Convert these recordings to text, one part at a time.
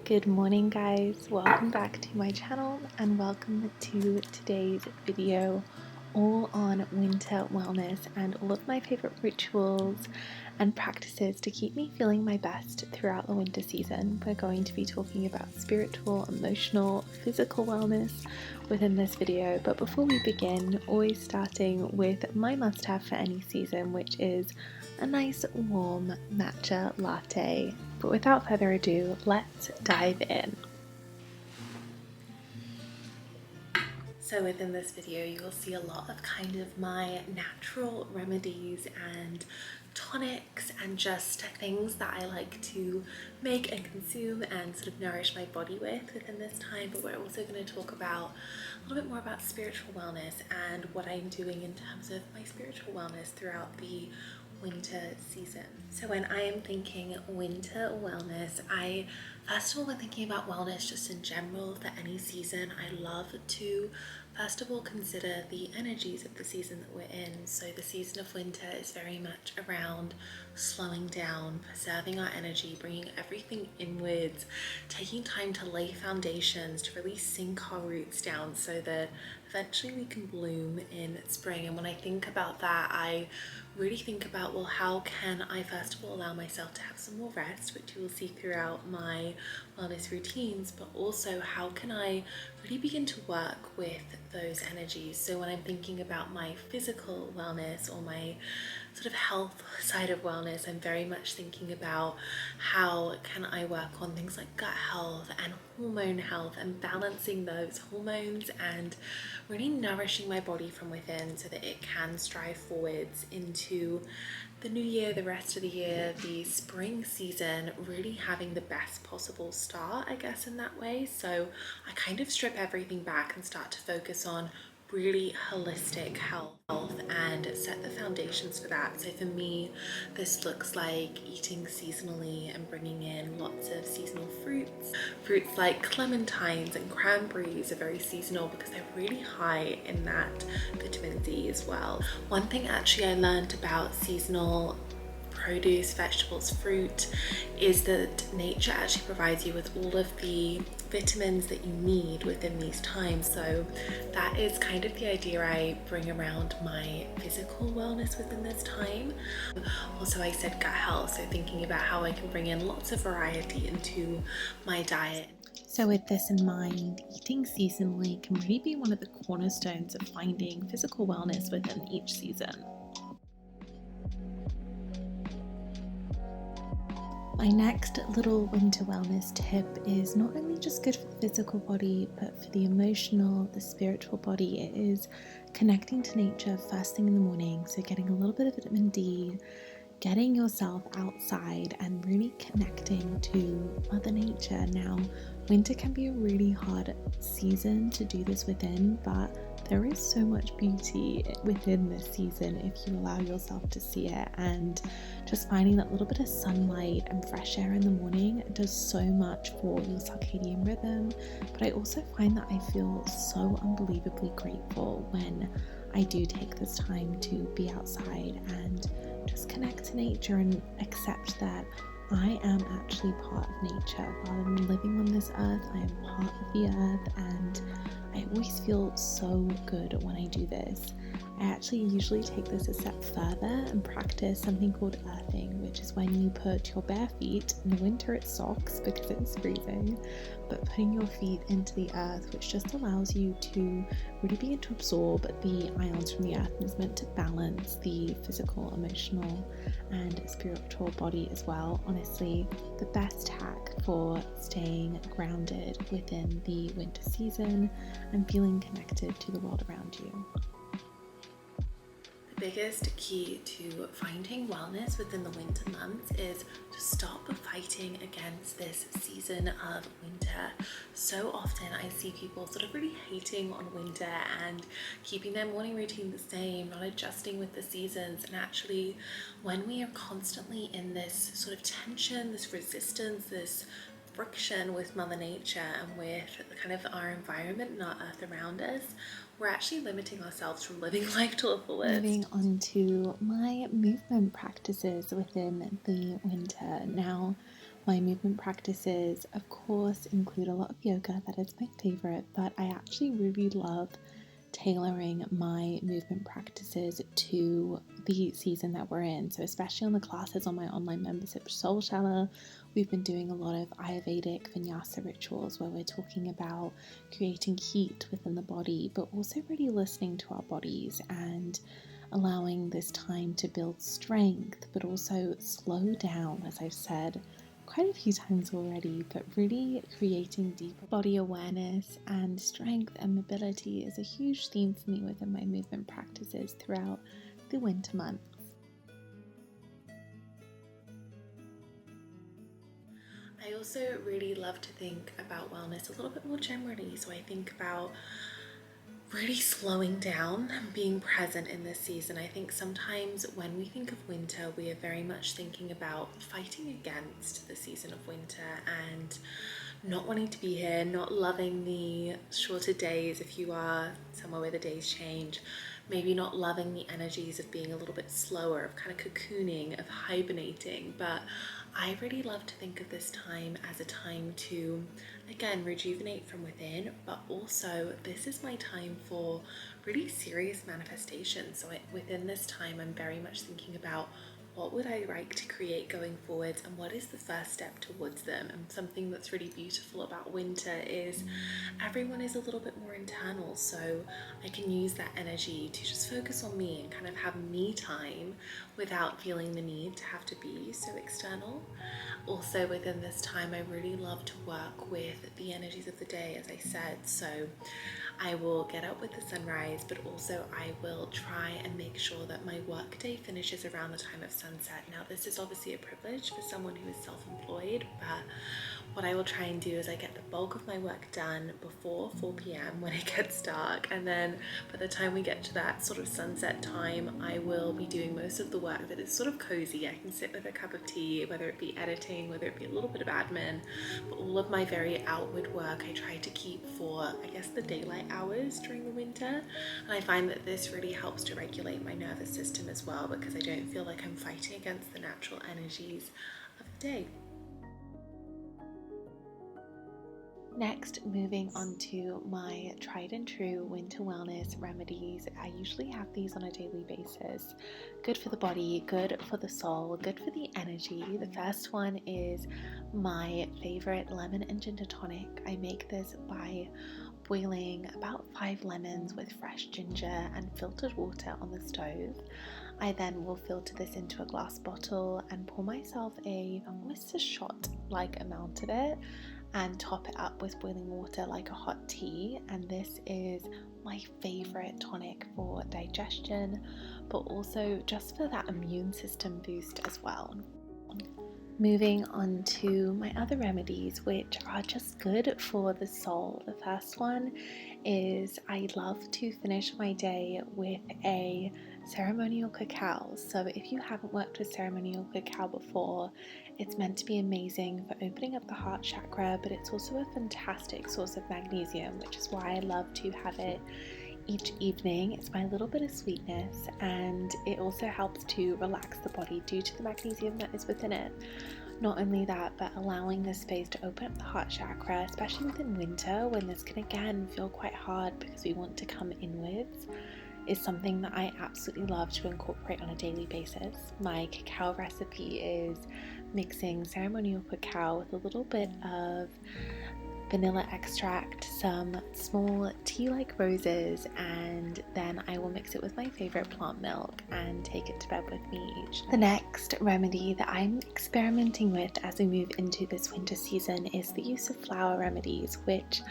Good morning guys, welcome back to my channel and welcome to today's video all on winter wellness and all of my favorite rituals and practices to keep me feeling my best throughout the winter season. We're going to be talking about spiritual, emotional, physical wellness within this video, but before we begin, always starting with my must-have for any season, which is a nice warm matcha latte. But without further ado, let's dive in. So within this video you will see a lot of kind of my natural remedies and tonics and just things that I like to make and consume and sort of nourish my body with within this time. But we're also going to talk about a little bit more about spiritual wellness and what I'm doing in terms of my spiritual wellness throughout the winter season. So when I am thinking winter wellness, I first of all, when thinking about wellness just in general for any season, I love to first of all consider the energies of the season that we're in. So the season of winter is very much around slowing down, preserving our energy, bringing everything inwards, taking time to lay foundations, to really sink our roots down so that eventually we can bloom in spring. And when I think about that, I really think about, well, how can I first of all allow myself to have some more rest, which you will see throughout my wellness routines, but also how can I really begin to work with those energies. So when I'm thinking about my physical wellness or my sort of health side of wellness, I'm very much thinking about how can I work on things like gut health and hormone health and balancing those hormones and really nourishing my body from within so that it can strive forwards into the new year, the rest of the year, the spring season, really having the best possible start, I guess, in that way. So I kind of strip everything back and start to focus on really holistic health and set the foundations for that. So for me, this looks like eating seasonally and bringing in lots of seasonal fruits. Fruits like clementines and cranberries are very seasonal because they're really high in that vitamin D as well. One thing actually I learned about seasonal produce, vegetables, fruit is that nature actually provides you with all of the vitamins that you need within these times. So that is kind of the idea I bring around my physical wellness within this time. Also, I said gut health, so thinking about how I can bring in lots of variety into my diet. So with this in mind, eating seasonally can really be one of the cornerstones of finding physical wellness within each season. My next little winter wellness tip is not only just good for the physical body, but for the emotional, the spiritual body. It is connecting to nature first thing in the morning. So getting a little bit of vitamin D, getting yourself outside and really connecting to Mother Nature. Now, winter can be a really hard season to do this within, but there is so much beauty within this season if you allow yourself to see it, and just finding that little bit of sunlight and fresh air in the morning does so much for your circadian rhythm. But I also find that I feel so unbelievably grateful when I do take this time to be outside and just connect to nature and accept that I am actually part of nature. Rather than living on this earth, I am part of the earth, and I always feel so good when I do this. I actually usually take this a step further and practice something called earthing, which is when you put your bare feet, in the winter it's socks because it's freezing, but putting your feet into the earth, which just allows you to really begin to absorb the ions from the earth and is meant to balance the physical, emotional and spiritual body as well. Honestly, the best hack for staying grounded within the winter season and feeling connected to the world around you. The biggest key to finding wellness within the winter months is to stop fighting against this season of winter. So often I see people sort of really hating on winter and keeping their morning routine the same, not adjusting with the seasons. And actually, when we are constantly in this sort of tension, this resistance, this friction with Mother Nature and with kind of our environment and our earth around us, we're actually limiting ourselves from living life to the fullest. Moving on to my movement practices within the winter. Now, My movement practices, of course, include a lot of yoga. That is my favorite, but I actually really love tailoring my movement practices to the season that we're in. So, especially on the classes on my online membership, Soul Shala, we've been doing a lot of Ayurvedic vinyasa rituals where we're talking about creating heat within the body, but also really listening to our bodies and allowing this time to build strength, but also slow down, as I've said quite a few times already, but really creating deeper body awareness and strength and mobility is a huge theme for me within my movement practices throughout the winter months. I also really love to think about wellness a little bit more generally. So I think about really slowing down and being present in this season. I think sometimes when we think of winter, we are very much thinking about fighting against the season of winter and not wanting to be here, not loving the shorter days if you are somewhere where the days change, maybe not loving the energies of being a little bit slower, of kind of cocooning, of hibernating. But I really love to think of this time as a time to, again, rejuvenate from within, but also this is my time for really serious manifestation. So within this time, I'm very much thinking about what would I like to create going forwards and what is the first step towards them. And something that's really beautiful about winter is everyone is a little bit more internal, so I can use that energy to just focus on me and kind of have me time without feeling the need to have to be so external. Also within this time, I really love to work with the energies of the day, as I said. So I will get up with the sunrise, but also I will try and make sure that my work day finishes around the time of sunset. Now, this is obviously a privilege for someone who is self-employed, but what I will try and do is I get the bulk of my work done before 4 p.m. when it gets dark, and then by the time we get to that sort of sunset time, I will be doing most of the work that is sort of cozy. I can sit with a cup of tea, whether it be editing, whether it be a little bit of admin, but all of my very outward work I try to keep for, I guess, the daylight hours during the winter. And I find that this really helps to regulate my nervous system as well, because I don't feel like I'm fighting against the natural energies of the day. Next, moving on to my tried and true winter wellness remedies. I usually have these on a daily basis. Good for the body, good for the soul, good for the energy. The first one is my favorite lemon and ginger tonic. I make this by boiling about 5 lemons with fresh ginger and filtered water on the stove. I then will filter this into a glass bottle and pour myself almost a shot like amount of it and top it up with boiling water like a hot tea. And this is my favorite tonic for digestion, but also just for that immune system boost as well. Moving on to my other remedies, which are just good for the soul. The first one is I love to finish my day with a ceremonial cacao. So if you haven't worked with ceremonial cacao before, it's meant to be amazing for opening up the heart chakra, but it's also a fantastic source of magnesium, which is why I love to have it each evening. It's my little bit of sweetness, and it also helps to relax the body due to the magnesium that is within it. Not only that, but allowing this space to open up the heart chakra, especially within winter when this can again feel quite hard because we want to come inwards, is something that I absolutely love to incorporate on a daily basis. My cacao recipe is mixing ceremonial cacao with a little bit of vanilla extract, some small tea-like roses, and then I will mix it with my favorite plant milk and take it to bed with me each night. The next remedy that I'm experimenting with as we move into this winter season is the use of flower remedies, which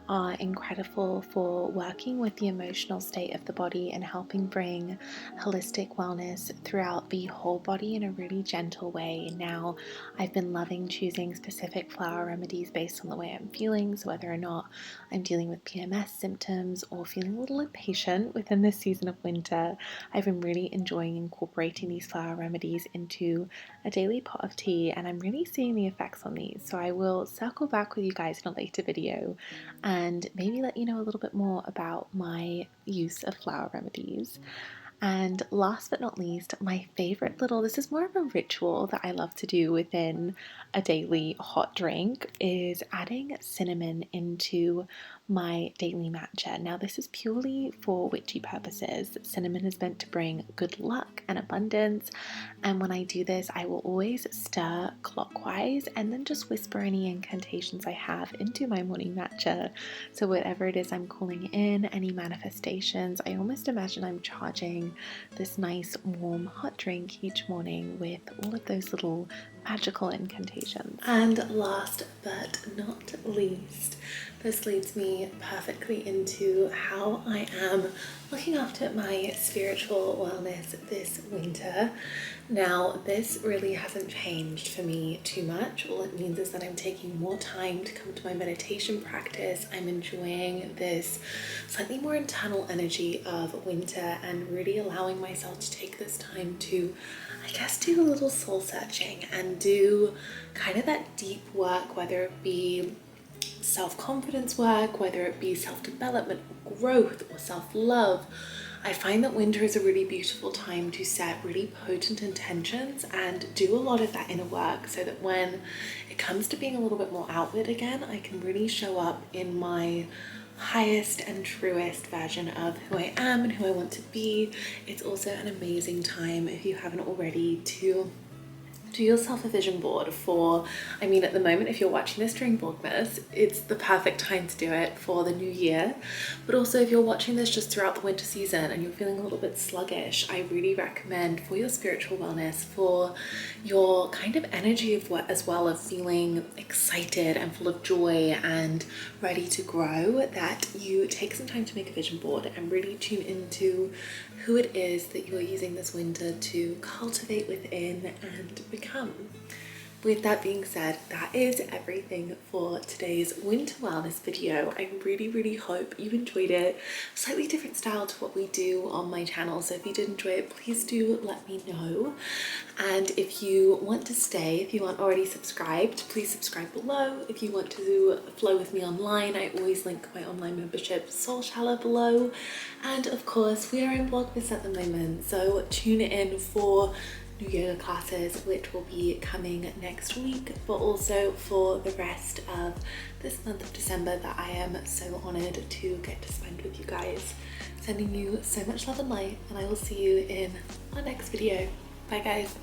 are incredible for working with the emotional state of the body and helping bring holistic wellness throughout the whole body in a really gentle way. Now, I've been loving choosing specific flower remedies based on the way I'm feeling, so whether or not I'm dealing with PMS symptoms or feeling a little impatient within this season of winter, I've been really enjoying incorporating these flower remedies into a daily pot of tea, and I'm really seeing the effects on these. So I will circle back with you guys in a later video and maybe let you know a little bit more about my use of flower remedies. And last but not least, my favorite little, this is more of a ritual that I love to do within a daily hot drink, is adding cinnamon into my daily matcha. Now, this is purely for witchy purposes. Cinnamon is meant to bring good luck and abundance. And when I do this, I will always stir clockwise and then just whisper any incantations I have into my morning matcha. So, whatever it is I'm calling in, any manifestations, I almost imagine I'm charging this nice, warm, hot drink each morning with all of those little magical incantations. And last but not least, this leads me perfectly into how I am looking after my spiritual wellness this winter. Now, this really hasn't changed for me too much. All it means is that I'm taking more time to come to my meditation practice. I'm enjoying this slightly more internal energy of winter and really allowing myself to take this time to, I guess, do a little soul searching and do kind of that deep work, whether it be self-confidence work, whether it be self-development, growth, or self-love. I find that winter is a really beautiful time to set really potent intentions and do a lot of that inner work, so that when it comes to being a little bit more outward again, I can really show up in my highest and truest version of who I am and who I want to be. It's also an amazing time, if you haven't already, to do yourself a vision board for, I mean, at the moment, if you're watching this during Vlogmas, it's the perfect time to do it for the new year. But also, if you're watching this just throughout the winter season and you're feeling a little bit sluggish, I really recommend, for your spiritual wellness, for your kind of energy of what, as well, of feeling excited and full of joy and ready to grow, that you take some time to make a vision board and really tune into who it is that you are using this winter to cultivate within and become. With that being said, that is everything for today's winter wellness video. I really hope you enjoyed it. Slightly different style to what we do on my channel, so if you did enjoy it, please do let me know. And if you want to stay, if you aren't already subscribed, please subscribe below. If you want to flow with me online, I always link my online membership, Soul Shallow, below. And of course, we are in Vlogmas at the moment, so tune in for new yoga classes, which will be coming next week, but also for the rest of this month of December that I am so honored to get to spend with you guys. Sending you so much love and light, and I will see you in our next video. Bye guys.